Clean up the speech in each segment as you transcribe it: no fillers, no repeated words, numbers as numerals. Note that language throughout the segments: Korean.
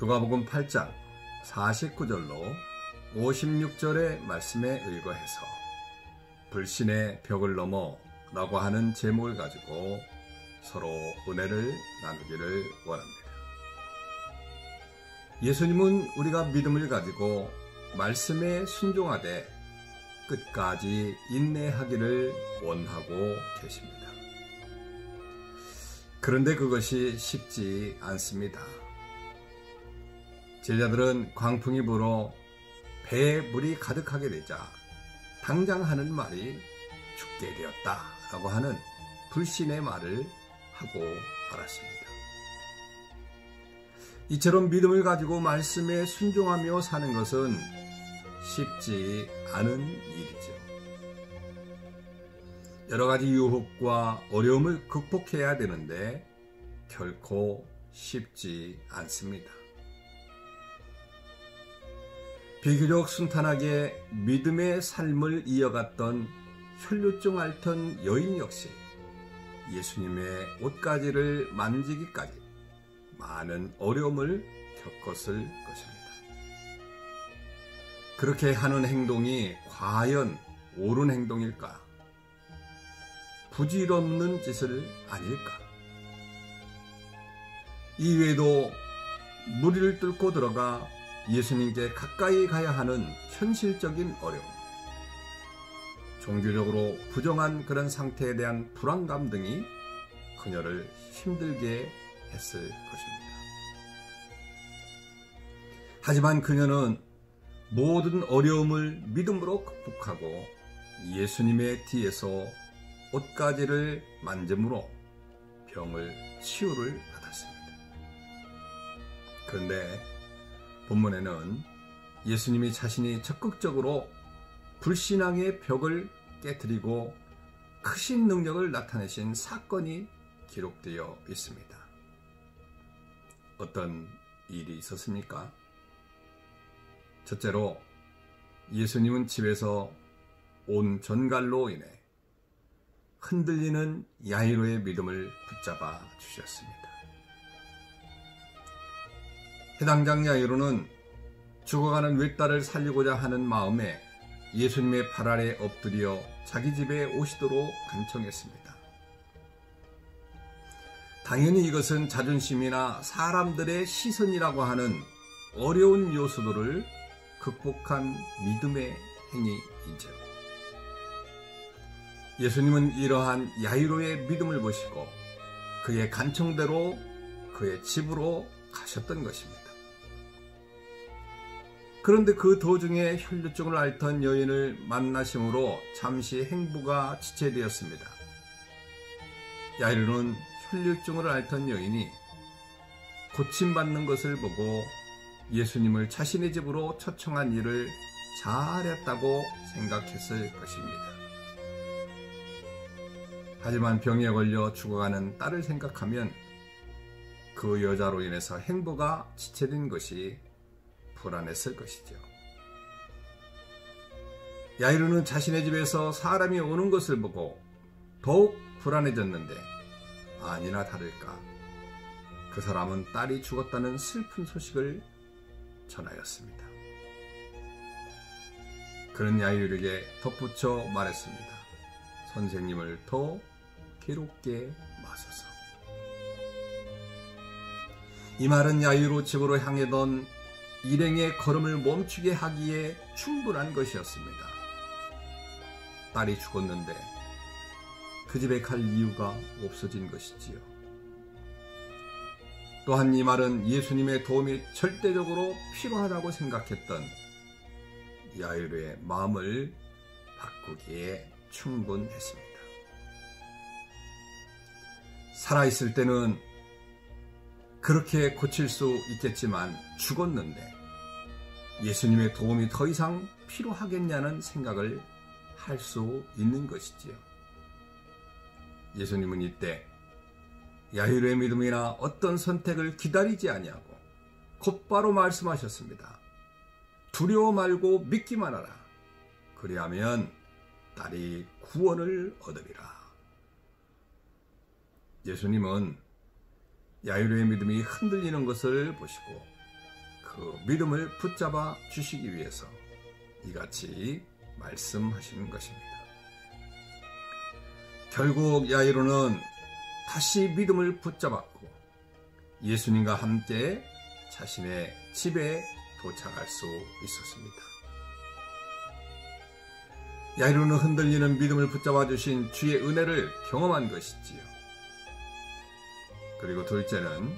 누가복음 8장 49절로 56절의 말씀에 의거해서 불신의 벽을 넘어 라고 하는 제목을 가지고 서로 은혜를 나누기를 원합니다. 예수님은 우리가 믿음을 가지고 말씀에 순종하되 끝까지 인내하기를 원하고 계십니다. 그런데 그것이 쉽지 않습니다. 제자들은 광풍이 불어 배에 물이 가득하게 되자 당장 하는 말이 죽게 되었다 라고 하는 불신의 말을 하고 말았습니다. 이처럼 믿음을 가지고 말씀에 순종하며 사는 것은 쉽지 않은 일이죠. 여러 가지 유혹과 어려움을 극복해야 되는데 결코 쉽지 않습니다. 비교적 순탄하게 믿음의 삶을 이어갔던 혈루증 앓던 여인 역시 예수님의 옷가지를 만지기까지 많은 어려움을 겪었을 것입니다. 그렇게 하는 행동이 과연 옳은 행동일까? 부질없는 짓을 아닐까? 이외에도 무리를 뚫고 들어가 예수님께 가까이 가야 하는 현실적인 어려움, 종교적으로 부정한 그런 상태에 대한 불안감 등이 그녀를 힘들게 했을 것입니다. 하지만 그녀는 모든 어려움을 믿음으로 극복하고 예수님의 뒤에서 옷가지를 만짐으로 병을 치유를 받았습니다. 그런데 본문에는 예수님이 자신이 적극적으로 불신앙의 벽을 깨뜨리고 크신 능력을 나타내신 사건이 기록되어 있습니다. 어떤 일이 있었습니까? 첫째로 예수님은 집에서 온 전갈로 인해 흔들리는 야이로의 믿음을 붙잡아 주셨습니다. 해당장 야이로는 죽어가는 외딸을 살리고자 하는 마음에 예수님의 발 아래 엎드려 자기 집에 오시도록 간청했습니다. 당연히 이것은 자존심이나 사람들의 시선이라고 하는 어려운 요소들을 극복한 믿음의 행위이죠. 예수님은 이러한 야이로의 믿음을 보시고 그의 간청대로 그의 집으로 가셨던 것입니다. 그런데 그 도중에 혈루증을 앓던 여인을 만나심으로 잠시 행보가 지체되었습니다. 야이로는 혈루증을 앓던 여인이 고침받는 것을 보고 예수님을 자신의 집으로 초청한 일을 잘했다고 생각했을 것입니다. 하지만 병에 걸려 죽어가는 딸을 생각하면 그 여자로 인해서 행보가 지체된 것이 불안했을 것이죠. 야이로는 자신의 집에서 사람이 오는 것을 보고 더욱 불안해졌는데 아니나 다를까 그 사람은 딸이 죽었다는 슬픈 소식을 전하였습니다. 그는 야이로에게 덧붙여 말했습니다. 선생님을 더 괴롭게 마소서. 이 말은 야이로 집으로 향하던 일행의 걸음을 멈추게 하기에 충분한 것이었습니다. 딸이 죽었는데 그 집에 갈 이유가 없어진 것이지요. 또한 이 말은 예수님의 도움이 절대적으로 필요하다고 생각했던 야이로의 마음을 바꾸기에 충분했습니다. 살아있을 때는 그렇게 고칠 수 있겠지만 죽었는데 예수님의 도움이 더 이상 필요하겠냐는 생각을 할 수 있는 것이지요. 예수님은 이때 야이로의 믿음이나 어떤 선택을 기다리지 아니하고 곧바로 말씀하셨습니다. 두려워 말고 믿기만 하라. 그리하면 딸이 구원을 얻으리라. 예수님은 야이로의 믿음이 흔들리는 것을 보시고 그 믿음을 붙잡아 주시기 위해서 이같이 말씀하시는 것입니다. 결국 야이로는 다시 믿음을 붙잡았고 예수님과 함께 자신의 집에 도착할 수 있었습니다. 야이로는 흔들리는 믿음을 붙잡아 주신 주의 은혜를 경험한 것이지요. 그리고 둘째는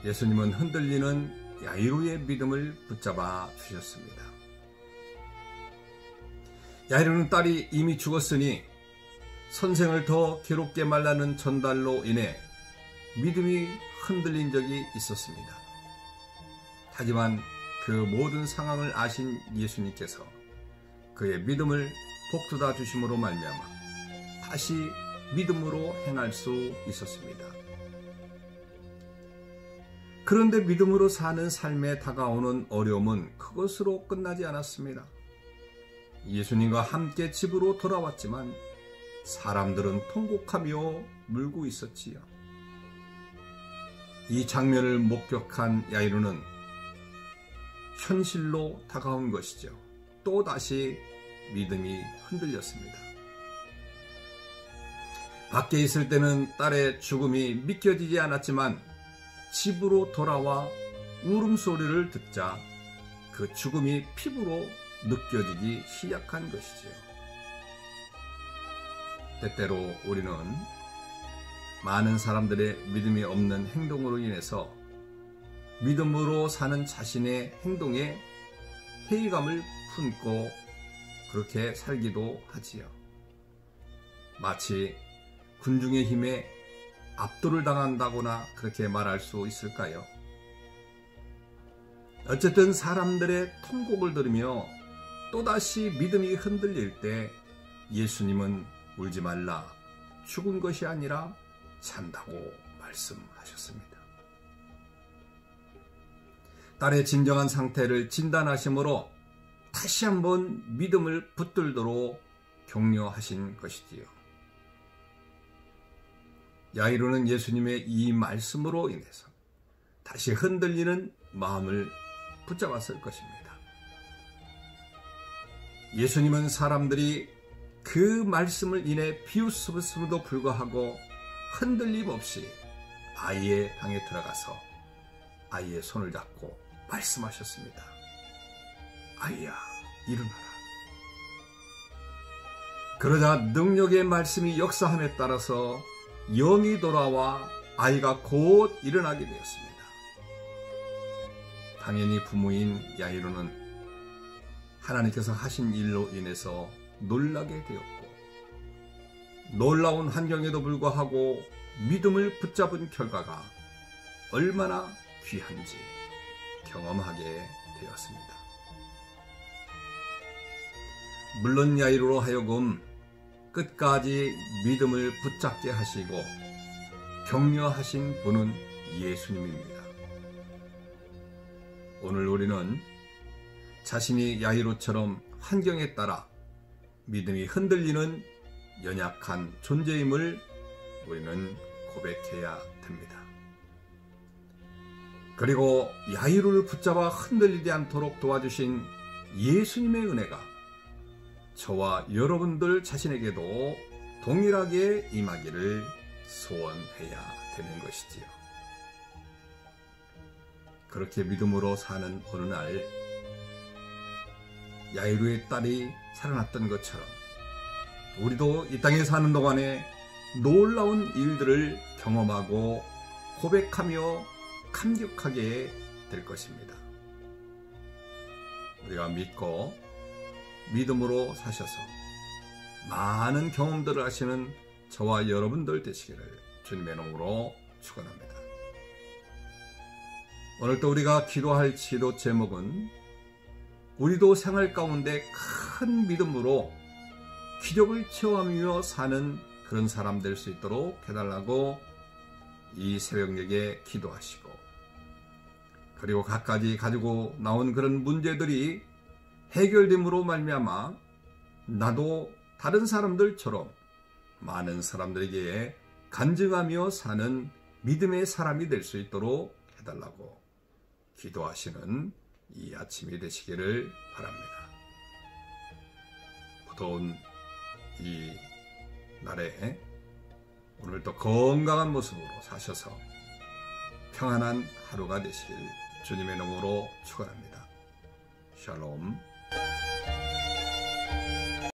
예수님은 흔들리는 야이로의 믿음을 붙잡아 주셨습니다. 야이로는 딸이 이미 죽었으니 선생을 더 괴롭게 말라는 전달로 인해 믿음이 흔들린 적이 있었습니다. 하지만 그 모든 상황을 아신 예수님께서 그의 믿음을 복돋아 주심으로 말미암아 다시 믿음으로 행할 수 있었습니다. 그런데 믿음으로 사는 삶에 다가오는 어려움은 그것으로 끝나지 않았습니다. 예수님과 함께 집으로 돌아왔지만 사람들은 통곡하며 물고 있었지요. 이 장면을 목격한 야이로는 현실로 다가온 것이죠. 또다시 믿음이 흔들렸습니다. 밖에 있을 때는 딸의 죽음이 믿겨지지 않았지만 집으로 돌아와 울음소리를 듣자 그 죽음이 피부로 느껴지기 시작한 것이지요. 때때로 우리는 많은 사람들의 믿음이 없는 행동으로 인해서 믿음으로 사는 자신의 행동에 회의감을 품고 그렇게 살기도 하지요. 마치 군중의 힘에 압도를 당한다거나 그렇게 말할 수 있을까요? 어쨌든 사람들의 통곡을 들으며 또다시 믿음이 흔들릴 때 예수님은 울지 말라, 죽은 것이 아니라 산다고 말씀하셨습니다. 딸의 진정한 상태를 진단하심으로 다시 한번 믿음을 붙들도록 격려하신 것이지요. 야이로는 예수님의 이 말씀으로 인해서 다시 흔들리는 마음을 붙잡았을 것입니다. 예수님은 사람들이 그 말씀을 인해 비웃음에도 불구하고 흔들림 없이 아이의 방에 들어가서 아이의 손을 잡고 말씀하셨습니다. 아이야, 일어나라. 그러자 능력의 말씀이 역사함에 따라서 영이 돌아와 아이가 곧 일어나게 되었습니다. 당연히 부모인 야이로는 하나님께서 하신 일로 인해서 놀라게 되었고, 놀라운 환경에도 불구하고 믿음을 붙잡은 결과가 얼마나 귀한지 경험하게 되었습니다. 물론 야이로로 하여금 끝까지 믿음을 붙잡게 하시고 격려하신 분은 예수님입니다. 오늘 우리는 자신이 야이로처럼 환경에 따라 믿음이 흔들리는 연약한 존재임을 우리는 고백해야 됩니다. 그리고 야이로를 붙잡아 흔들리지 않도록 도와주신 예수님의 은혜가 저와 여러분들 자신에게도 동일하게 임하기를 소원해야 되는 것이지요. 그렇게 믿음으로 사는 어느 날 야이로의 딸이 살아났던 것처럼 우리도 이 땅에 사는 동안에 놀라운 일들을 경험하고 고백하며 감격하게 될 것입니다. 우리가 믿고 믿음으로 사셔서 많은 경험들을 하시는 저와 여러분들 되시기를 주님의 이름으로 축원합니다. 오늘도 우리가 기도할 기도 제목은 우리도 생활 가운데 큰 믿음으로 기적을 체험하며 사는 그런 사람 될 수 있도록 해달라고 이 새벽녘에 기도하시고, 그리고 각가지 가지고 나온 그런 문제들이 해결됨으로 말미암아 나도 다른 사람들처럼 많은 사람들에게 간증하며 사는 믿음의 사람이 될 수 있도록 해달라고 기도하시는 이 아침이 되시기를 바랍니다. 무더운 이 날에 오늘도 건강한 모습으로 사셔서 평안한 하루가 되시길 주님의 이름으로 축원합니다. 샬롬.